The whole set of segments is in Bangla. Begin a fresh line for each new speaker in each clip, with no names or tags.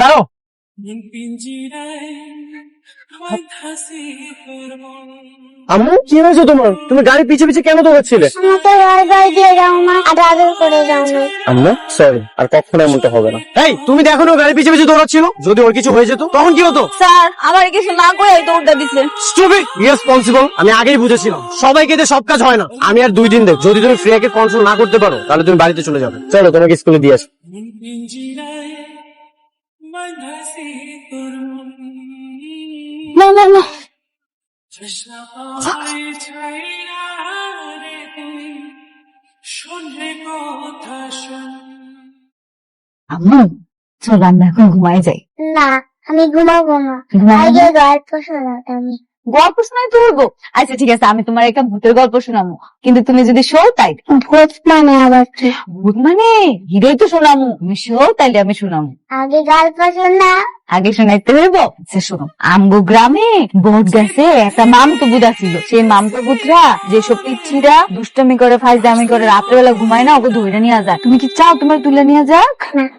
দাঁড়াও। আম্মু কি হয়েছে তোমার? তুমি গাড়ি পিছে পিছে কেন দৌড়াচ্ছিলে?
আমাকে বারবার দিয়ে যাও মা, আর আদর করে যাও না।
আম্মু সরি, আর কখনো এমনটা হবে না। এই তুমি দেখো না, ও গাড়ি পিছে পিছে দৌড়াচ্ছিল। যদি ওর কিছু হয়ে যেত তখন কি হতো?
স্যার আমার কিছু না করে দৌড়টা দিছে।
Stupid, irresponsible. আমি আগেই বুঝেছিলাম সবাইকে দিয়ে সব কাজ হয় না। আমি আর 2 দিন দেখ, যদি তুমি ফ্রিয়াকে কন্ট্রোল না করতে পারো তাহলে তুমি বাড়িতে চলে যাবে। চলো তোমাকে স্কুলে দিয়ে আসি।
না না না, আম্মু চল আমরা এখন ঘুমাই যাই।
না, আমি ঘুমাবো না, আগে গল্প শোনাতে আমি।
গল্প শোনাই তুলবো? আচ্ছা ঠিক আছে, আমি তোমার একটা ভূতের গল্প শোনাবো, কিন্তু তুমি যদি শো তাই।
ভূত মানে আবার কি?
ভূত মানে হিরোই তো শোনামু, তুমি শো তাইলে আমি শোনামু।
আগে গল্প শোনা।
আগে শোনাইতে হইব। আচ্ছা শোনো, আমগো গ্রামে বট গাছে একটা মামতো বুদা ছিল। সেই মামতো বুদরা যেসব পিচ্ছিরা দুষ্টমি করে ফাইজদামি করে রাত্রেবেলা ঘুমায় না, ওকে ধরে নিয়ে যায়। তুমি কি চাও তোমার তুলে নিয়ে যাক?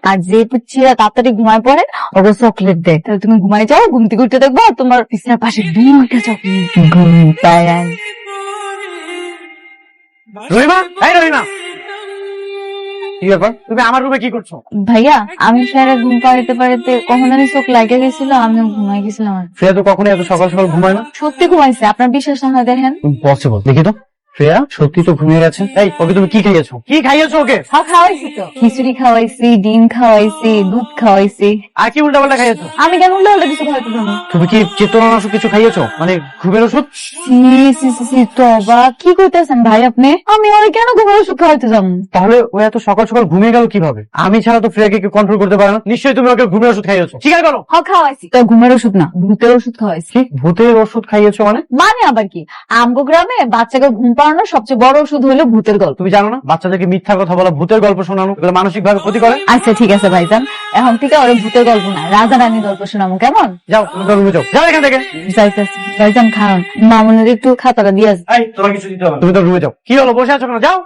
আর যে পিচ্ছিরা তাড়াতাড়ি ঘুমায় পড়ে ওকে চকলেট দেয়। তাহলে তুমি ঘুমাই যাও, ঘুম থেকে উঠে দেখবো তোমার বিছানার পাশে 2টা চকলেট। ঘুমটায়
রহিমা, এই রহিমা, কি ব্যাপার? তুমি আমার রুমে কি করছো?
ভাইয়া, আমি সারা ঘুম পাড়াতে পাড়াতে কখন জানি চোখ লাগে গেছিল, আমিও ঘুমাই গেছিলাম।
ফ্রিয়া তো কখনোই এত সকাল সকাল ঘুমায় না।
সত্যি ঘুমাইছে, আপনার বিশ্বাস না হয় দেখেন।
ইম্পসিবল। দেখি তো, ফ্রিয়া সত্যি তো ঘুমিয়ে গেছে। এই ওকে তুমি কি খাইয়েছো? কি খাইয়েছো ওকে?
হ্যাঁ খাওয়াইছি তো, খিচুড়ি খাওয়াইছি, ডিম খাওয়াইছি, দুধ খাওয়াইছি।
আর কি উল্টা পাল্টা খাইয়েছো?
আমি কেন উল্টা উল্টা কিছু খাওয়াইতে পারবো?
তুমি কি চেতনানাশক কিছু খাইয়েছো? মানে ঘুমের ওষুধ?
তবা কি করতেছেন ভাই আপনি? আমি ওরে কেন ঘুমের ওষুধ খাওয়াইতে যাবো?
তাহলে ও এত সকাল সকাল ঘুমিয়ে গেল কিভাবে? আমি ছাড়া তো ফ্রিয়াকে কেউ কন্ট্রোল করতে পারে না। নিশ্চয়ই তুমি ওকে ঘুমের ওষুধ খাইয়েছো। স্বীকার করো।
হ্যাঁ খাওয়াইছি তো, ঘুমের ওষুধ না, ভূতের ওষুধ খাওয়াইছি।
কি ভূতের ওষুধ খাইয়েছো মানে?
মানে আবার কি, আমগো গ্রামে বাচ্চাকে ঘুম পাড়ানোর সবচেয়ে বড় ওষুধ হলো ভূতের গল্প।
তুমি জানো না বাচ্চাদেরকে মিথ্যা কথা বলা, ভূতের গল্প শোনানো এগুলো মানসিক ভাবে ক্ষতি করে।
আচ্ছা ঠিক আছে ভাইজান, এখন থেকে ওরে ভূতের গল্প না, রাজা রানী গল্প শোনাবো, কেমন?
যাও তুমি তো রুমে যাও, যাও এখান থেকে।
যাইতেছি ভাইজান, খান মামুনের একটু খাতাটা দিয়ে আসবে।
এই তোমার কিছু দিতে হবে না। তুমি তো রুমে যাও। কি হলো, বসে আছো কেন? যাও।